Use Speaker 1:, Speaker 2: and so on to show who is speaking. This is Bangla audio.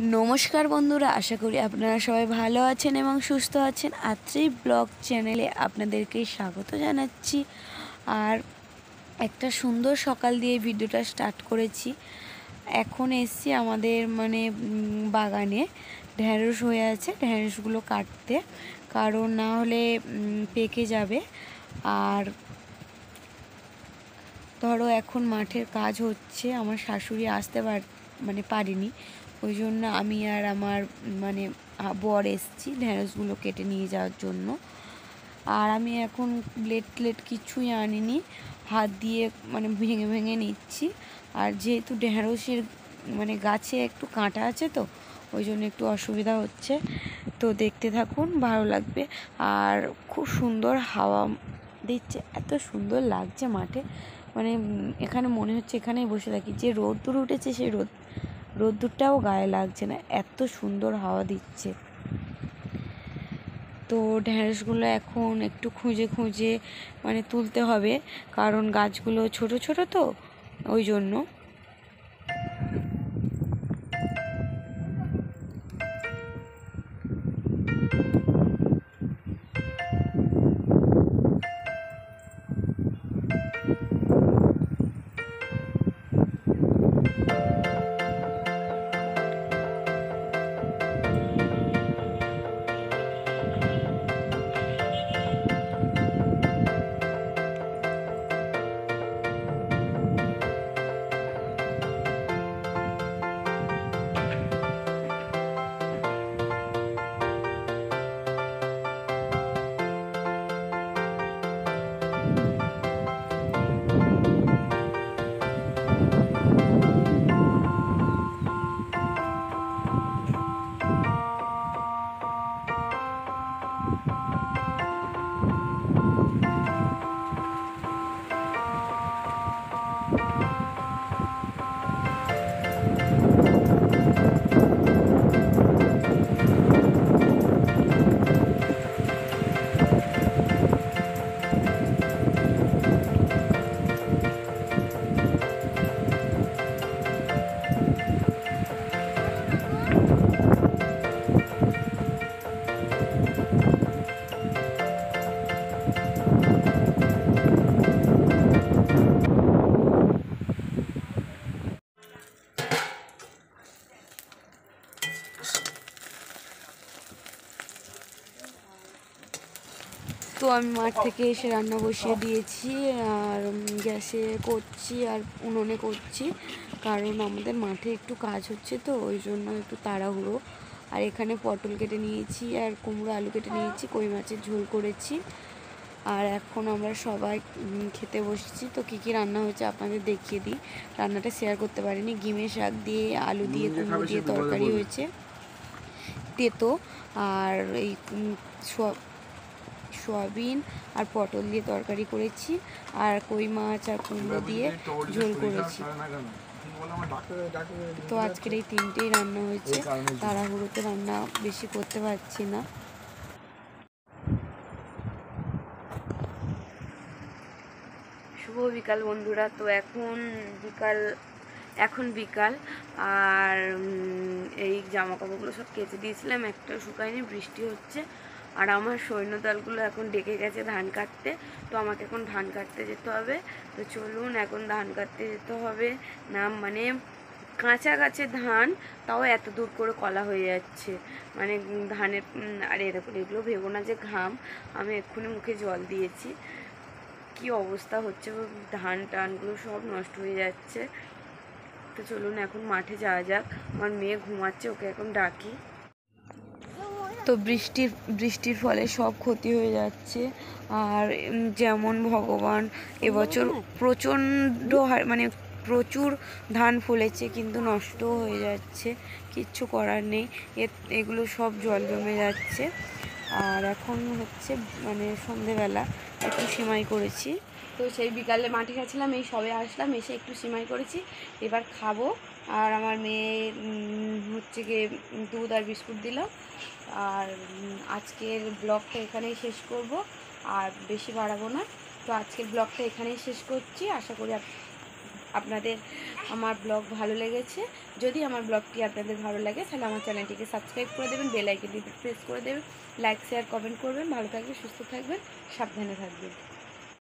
Speaker 1: নমস্কার বন্ধুরা, আশা করি আপনারা সবাই ভালো আছেন এবং সুস্থ আছেন। আত্রেই ব্লগ চ্যানেলে আপনাদেরকে স্বাগত জানাচ্ছি। আর একটা সুন্দর সকাল দিয়ে ভিডিওটা স্টার্ট করেছি। এখন এসছি আমাদের বাগানে ঢ্যাঁড়স হয়ে আছে, ঢ্যাঁড়সগুলো কাটতে, কারণ না হলে পেকে যাবে। আর ধরো এখন মাঠের কাজ হচ্ছে, আমার শাশুড়ি আসতে পারিনি, ওই জন্য আমি আর আমার বর এসছি ঢ্যাঁড়সগুলো কেটে নিয়ে যাওয়ার জন্য। আর আমি এখন ব্লেড কিছুই আনিনি, হাত দিয়ে ভেঙে ভেঙে নিচ্ছি। আর যেহেতু ঢ্যাঁড়সের গাছে একটু কাঁটা আছে, তো ওই জন্য একটু অসুবিধা হচ্ছে। তো দেখতে থাকুন, ভালো লাগবে। আর খুব সুন্দর হাওয়া দিচ্ছে, এত সুন্দর লাগছে মাঠে, এখানে মনে হচ্ছে এখানেই বসে থাকি। যে রোদ্দুর উঠেছে, সেই রোদ্দুরটাও গায়ে লাগছে না, এত সুন্দর হাওয়া দিচ্ছে। তো ঢ্যাঁড়সগুলো এখন একটু খুঁজে খুঁজে তুলতে হবে, কারণ গাছগুলো ছোট ছোট, তো ওই জন্য। তো আমি মাঠ থেকে এসে রান্না বসিয়ে দিয়েছি, আর গ্যাসে করছি আর উনুনে করছি, কারণ আমাদের মাঠে একটু কাজ হচ্ছে, তো ওই জন্য একটু তাড়াহুড়ো। আর এখানে পটল কেটে নিয়েছি, আর কুমড়ো আলু কেটে নিয়েছি, কই মাছের ঝোল করেছি। আর এখন আমরা সবাই খেতে বসেছি। তো কী কী রান্না হয়েছে আপনাদের দেখিয়ে দিই। রান্নাটা শেয়ার করতে পারিনি। গিমের শাক দিয়ে, আলু দিয়ে, কুমড়ো দিয়ে তরকারি হয়েছে, তেতো। আর এই সয়াবিন আর পটল দিয়ে তরকারি করেছি, আর কই মাছ আর কুমড়ো দিয়ে ঝোল করেছি। তো আজকের এই তিনটেই রান্না হয়েছে, তাড়াহুড়োতে রান্না বেশি করতে পারছি না। শুভ বিকাল বন্ধুরা। তো এখন বিকাল, আর এই জামা কাপড়গুলো সব কেচে দিয়েছিলাম, একটা শুকায়নি, বৃষ্টি হচ্ছে। আর আমার সৈন্যদলগুলো এখন ডেকে গেছে ধান কাটতে, তো আমাকে এখন ধান কাটতে যেতে হবে। তো চলুন, এখন ধান কাটতে যেতে হবে। না কাঁচা গাছের ধান, তাও এত দূর করে কলা হয়ে যাচ্ছে, ধানের। আর এগুলো ভেবো না যে ঘাম, আমি এক্ষুনি মুখে জল দিয়েছি। কি অবস্থা হচ্ছে, ধান টানগুলো সব নষ্ট হয়ে যাচ্ছে। তো চলুন এখন মাঠে যাওয়া যাক। আমার মেয়ে ঘুমাচ্ছে, ওকে এখন ডাকি। তো বৃষ্টির ফলে সব ক্ষতি হয়ে যাচ্ছে। আর যেমন ভগবান এবছর প্রচণ্ড প্রচুর ধান ফলেছে, কিন্তু নষ্টও হয়ে যাচ্ছে, কিচ্ছু করার নেই। এগুলো সব জল জমে যাচ্ছে। আর এখন হচ্ছে সন্ধেবেলা, একটু সিমাই করেছি। তো সেই বিকালে মাঠে গেছিলাম, এই সবে আসলাম, এসে একটু সিমাই করেছি, এবার খাবো। আর আমার মেয়ে হচ্ছে গিয়ে দুধ আর বিস্কুট দিল। আর আজকের ব্লগটা এখানেই শেষ করব, আর বেশি বাড়াবো না। তো আজকের ব্লগটা এখানেই শেষ করছি। আশা করি আপনাদের আমার ব্লগ ভালো লেগেছে। যদি আমার ব্লগটি আপনাদের ভালো লাগে তাহলে আমার চ্যানেলটিকে সাবস্ক্রাইব করে দেবেন, বেল আইকনটি প্রেস করে দেবেন, লাইক শেয়ার কমেন্ট করবেন। ভালো থাকবেন, সুস্থ থাকবেন, সাবধানে থাকবেন।